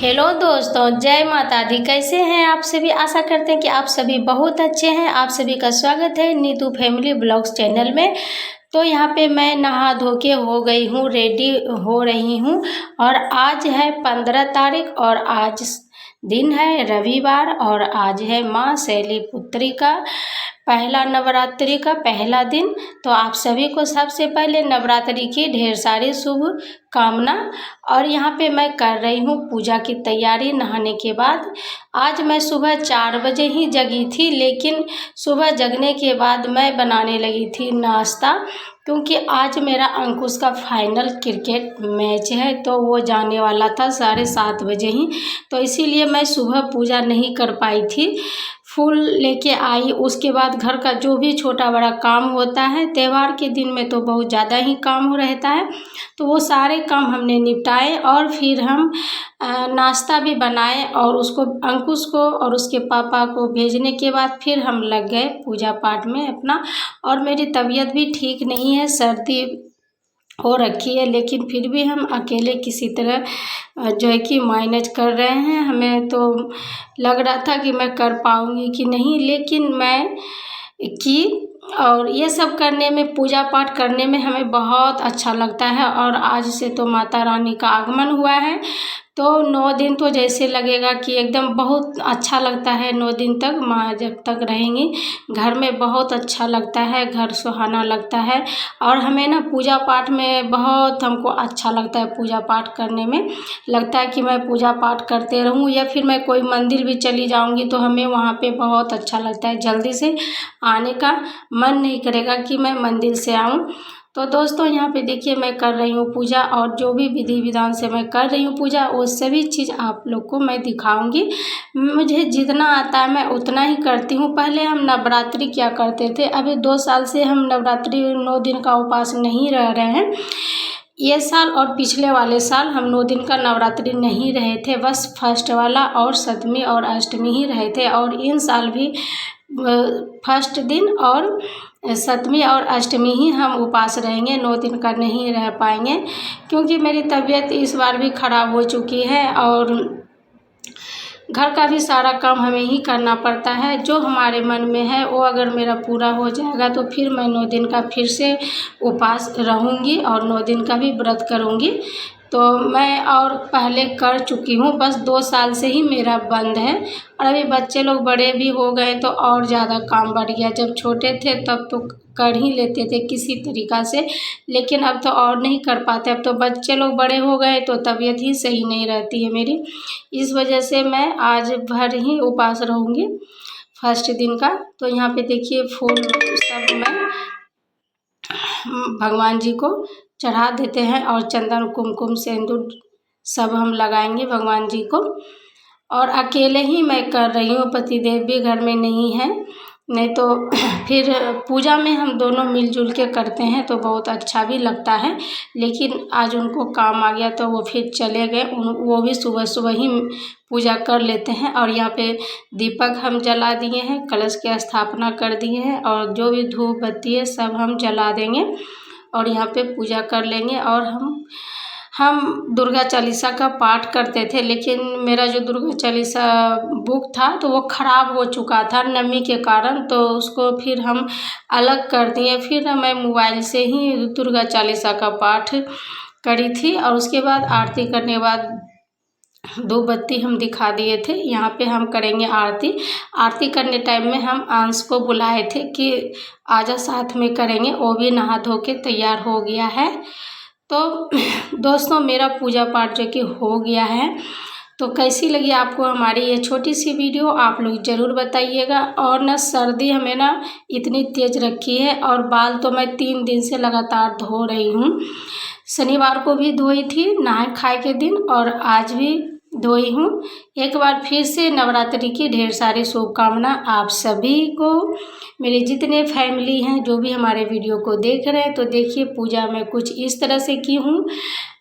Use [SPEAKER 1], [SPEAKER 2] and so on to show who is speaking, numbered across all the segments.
[SPEAKER 1] Hello दोस्तों, जय माता दी। कैसे हैं आप सभी? आशा करते हैं कि आप सभी बहुत अच्छे हैं। आप सभी का स्वागत है नीतू फैमिली ब्लॉग्स चैनल में। तो यहाँ पे मैं नहा धो के हो गई हूँ, रेडी हो रही हूँ। और आज है 15 तारीख और आज दिन है रविवार और आज है माँ शैलपुत्री का पहला नवरात्रि का पहला दिन। तो आप सभी को सबसे पहले नवरात्रि की ढेर सारी शुभ कामना। और यहाँ पे मैं कर रही हूँ पूजा की तैयारी नहाने के बाद। आज मैं सुबह 4 बजे ही जगी थी, लेकिन सुबह जगने के बाद मैं बनाने लगी थी नाश्ता, क्योंकि आज मेरा अंकुश का फाइनल क्रिकेट मैच है तो वो जाने वाला था 7:30 बजे ही। तो इसीलिए मैं सुबह पूजा नहीं कर पाई थी। फूल लेके आई, उसके बाद घर का जो भी छोटा बड़ा काम होता है, त्यौहार के दिन में तो बहुत ज़्यादा ही काम रहता है, तो वो सारे काम हमने निपटाए। और फिर हम नाश्ता भी बनाए और उसको अंकुश को और उसके पापा को भेजने के बाद फिर हम लग गए पूजा पाठ में अपना। और मेरी तबीयत भी ठीक नहीं है, सर्दी हो रखी है, लेकिन फिर भी हम अकेले किसी तरह जो है कि मैनेज कर रहे हैं। हमें तो लग रहा था कि मैं कर पाऊँगी कि नहीं, लेकिन मैं की। और ये सब करने में, पूजा पाठ करने में हमें बहुत अच्छा लगता है। और आज से तो माता रानी का आगमन हुआ है, तो 9 दिन तो जैसे लगेगा कि एकदम बहुत अच्छा लगता है। 9 दिन तक माँ जब तक रहेंगी घर में बहुत अच्छा लगता है, घर सुहाना लगता है। और हमें ना पूजा पाठ में बहुत हमको अच्छा लगता है। पूजा पाठ करने में लगता है कि मैं पूजा पाठ करते रहूं, या फिर मैं कोई मंदिर भी चली जाऊंगी तो हमें वहाँ पे बहुत अच्छा लगता है। जल्दी से आने का मन नहीं करेगा कि मैं मंदिर से आऊं। तो दोस्तों यहाँ पे देखिए मैं कर रही हूँ पूजा, और जो भी विधि विधान से मैं कर रही हूँ पूजा वो सभी चीज़ आप लोग को मैं दिखाऊंगी। मुझे जितना आता है मैं उतना ही करती हूँ। पहले हम नवरात्रि क्या करते थे, अभी 2 साल से हम नवरात्रि 9 दिन का उपवास नहीं रह रहे हैं। ये साल और पिछले वाले साल हम 9 दिन का नवरात्रि नहीं रहे थे, बस फर्स्ट वाला और सप्तमी और अष्टमी ही रहे थे। और इन साल भी फर्स्ट दिन और सप्तमी और अष्टमी ही हम उपवास रहेंगे, 9 दिन का नहीं रह पाएंगे, क्योंकि मेरी तबीयत इस बार भी ख़राब हो चुकी है और घर का भी सारा काम हमें ही करना पड़ता है। जो हमारे मन में है वो अगर मेरा पूरा हो जाएगा तो फिर मैं 9 दिन का फिर से उपवास रहूँगी और 9 दिन का भी व्रत करूँगी। तो मैं और पहले कर चुकी हूँ, बस 2 साल से ही मेरा बंद है। और अभी बच्चे लोग बड़े भी हो गए तो और ज़्यादा काम बढ़ गया। जब छोटे थे तब तो कर ही लेते थे किसी तरीक़ा से, लेकिन अब तो और नहीं कर पाते। अब तो बच्चे लोग बड़े हो गए तो तबीयत ही सही नहीं रहती है मेरी। इस वजह से मैं आज भर ही उपवास रहूँगी फर्स्ट दिन का। तो यहाँ पे देखिए फूल सब मैं भगवान जी को चढ़ा देते हैं और चंदन कुमकुम सिंदूर सब हम लगाएंगे भगवान जी को। और अकेले ही मैं कर रही हूँ, पतिदेव भी घर में नहीं है, नहीं तो फिर पूजा में हम दोनों मिलजुल के करते हैं तो बहुत अच्छा भी लगता है। लेकिन आज उनको काम आ गया तो वो फिर चले गए। वो भी सुबह सुबह ही पूजा कर लेते हैं। और यहाँ पे दीपक हम जला दिए हैं, कलश की स्थापना कर दिए हैं, और जो भी धूप बत्ती है सब हम जला देंगे और यहाँ पे पूजा कर लेंगे। और हम दुर्गा चालीसा का पाठ करते थे, लेकिन मेरा जो दुर्गा चालीसा बुक था तो वो ख़राब हो चुका था नमी के कारण, तो उसको फिर हम अलग कर दिए। फिर मैं मोबाइल से ही दुर्गा चालीसा का पाठ करी थी। और उसके बाद आरती करने के बाद धूप बत्ती हम दिखा दिए थे। यहाँ पे हम करेंगे आरती। आरती करने टाइम में हम अंश को बुलाए थे कि आजा साथ में करेंगे, वो भी नहा धो के तैयार हो गया है। तो दोस्तों मेरा पूजा पाठ जो कि हो गया है, तो कैसी लगी आपको हमारी ये छोटी सी वीडियो आप लोग ज़रूर बताइएगा। और ना सर्दी हमें ना इतनी तेज़ रखी है, और बाल तो मैं 3 दिन से लगातार धो रही हूँ। शनिवार को भी धोई थी नहाए खाए के दिन, और आज भी धोई हूँ। एक बार फिर से नवरात्रि की ढेर सारी शुभकामना आप सभी को। मेरे जितने फैमिली हैं जो भी हमारे वीडियो को देख रहे हैं, तो देखिए पूजा में कुछ इस तरह से की हूँ।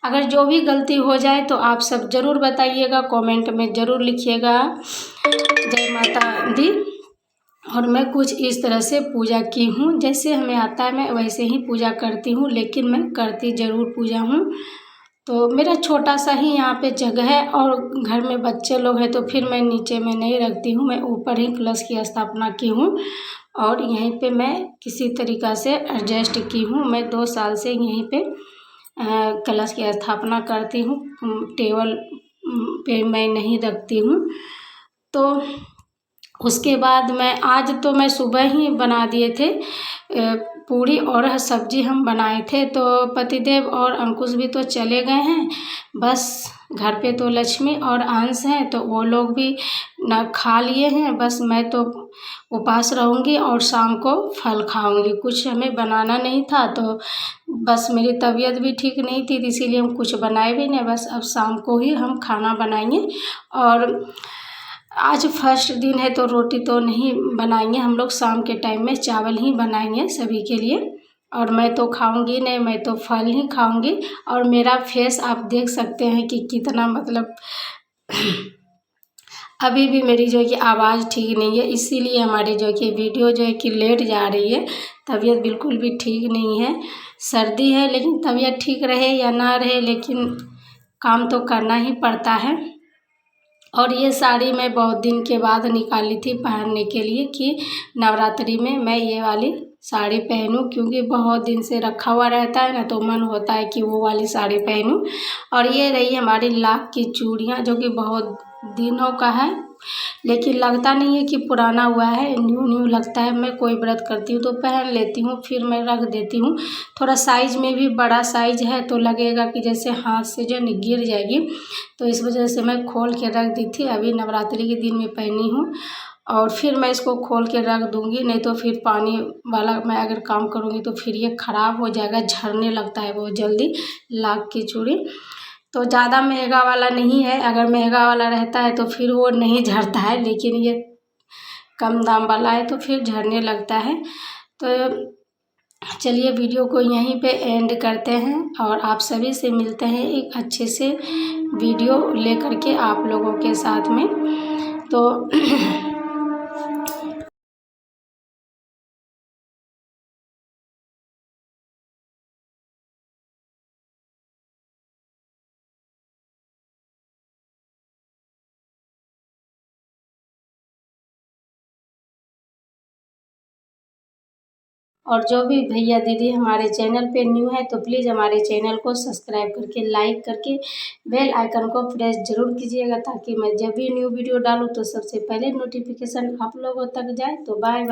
[SPEAKER 1] अगर जो भी गलती हो जाए तो आप सब ज़रूर बताइएगा, कमेंट में ज़रूर लिखिएगा जय माता दी। और मैं कुछ इस तरह से पूजा की हूँ, जैसे हमें आता है मैं वैसे ही पूजा करती हूँ, लेकिन मैं करती ज़रूर पूजा हूँ। तो मेरा छोटा सा ही यहाँ पे जगह है और घर में बच्चे लोग हैं, तो फिर मैं नीचे में नहीं रखती हूँ, मैं ऊपर ही कलश की स्थापना की हूँ और यहीं पे मैं किसी तरीक़ा से एडजस्ट की हूँ। मैं 2 साल से यहीं पे कलश की स्थापना करती हूँ, टेबल पे मैं नहीं रखती हूँ। तो उसके बाद मैं सुबह ही बना दिए थे पूड़ी और सब्जी हम बनाए थे। तो पतिदेव और अंकुश भी तो चले गए हैं, बस घर पे तो लक्ष्मी और अंश हैं, तो वो लोग भी ना खा लिए हैं। बस मैं तो उपवास रहूँगी और शाम को फल खाऊँगी। कुछ हमें बनाना नहीं था, तो बस मेरी तबीयत भी ठीक नहीं थी, इसीलिए हम कुछ बनाए भी नहीं। बस अब शाम को ही हम खाना बनाएंगे और आज फर्स्ट दिन है तो रोटी तो नहीं बनाएंगे हम लोग, शाम के टाइम में चावल ही बनाएंगे सभी के लिए। और मैं तो खाऊंगी नहीं, मैं तो फल ही खाऊंगी। और मेरा फेस आप देख सकते हैं कि कितना मतलब अभी भी मेरी जो है कि आवाज़ ठीक नहीं है, इसीलिए हमारी जो है कि वीडियो जो है कि लेट जा रही है। तबीयत बिल्कुल भी ठीक नहीं है, सर्दी है, लेकिन तबीयत ठीक रहे या ना रहे, लेकिन काम तो करना ही पड़ता है। और ये साड़ी मैं बहुत दिन के बाद निकाली थी पहनने के लिए कि नवरात्रि में मैं ये वाली साड़ी पहनूं, क्योंकि बहुत दिन से रखा हुआ रहता है ना, तो मन होता है कि वो वाली साड़ी पहनूं। और ये रही हमारी लाख की चूड़ियाँ, जो कि बहुत दिनों का है, लेकिन लगता नहीं है कि पुराना हुआ है, न्यू न्यू लगता है। मैं कोई व्रत करती हूँ तो पहन लेती हूँ, फिर मैं रख देती हूँ। थोड़ा साइज में भी बड़ा साइज है, तो लगेगा कि जैसे हाथ से जो है गिर जाएगी, तो इस वजह से मैं खोल के रख दी थी। अभी नवरात्रि के दिन में पहनी हूँ और फिर मैं इसको खोल के रख दूँगी, नहीं तो फिर पानी वाला मैं अगर काम करूँगी तो फिर ये ख़राब हो जाएगा, झड़ने लगता है बहुत जल्दी लाख की चूड़ी। तो ज़्यादा महंगा वाला नहीं है, अगर महंगा वाला रहता है तो फिर वो नहीं झड़ता है, लेकिन ये कम दाम वाला है तो फिर झड़ने लगता है। तो चलिए वीडियो को यहीं पे एंड करते हैं और आप सभी से मिलते हैं एक अच्छे से वीडियो लेकर के आप लोगों के साथ में। तो और जो भी भैया दीदी हमारे चैनल पे न्यू है, तो प्लीज़ हमारे चैनल को सब्सक्राइब करके लाइक करके बेल आइकन को प्रेस ज़रूर कीजिएगा, ताकि मैं जब भी न्यू वीडियो डालूँ तो सबसे पहले नोटिफिकेशन आप लोगों तक जाए। तो बाय बाय।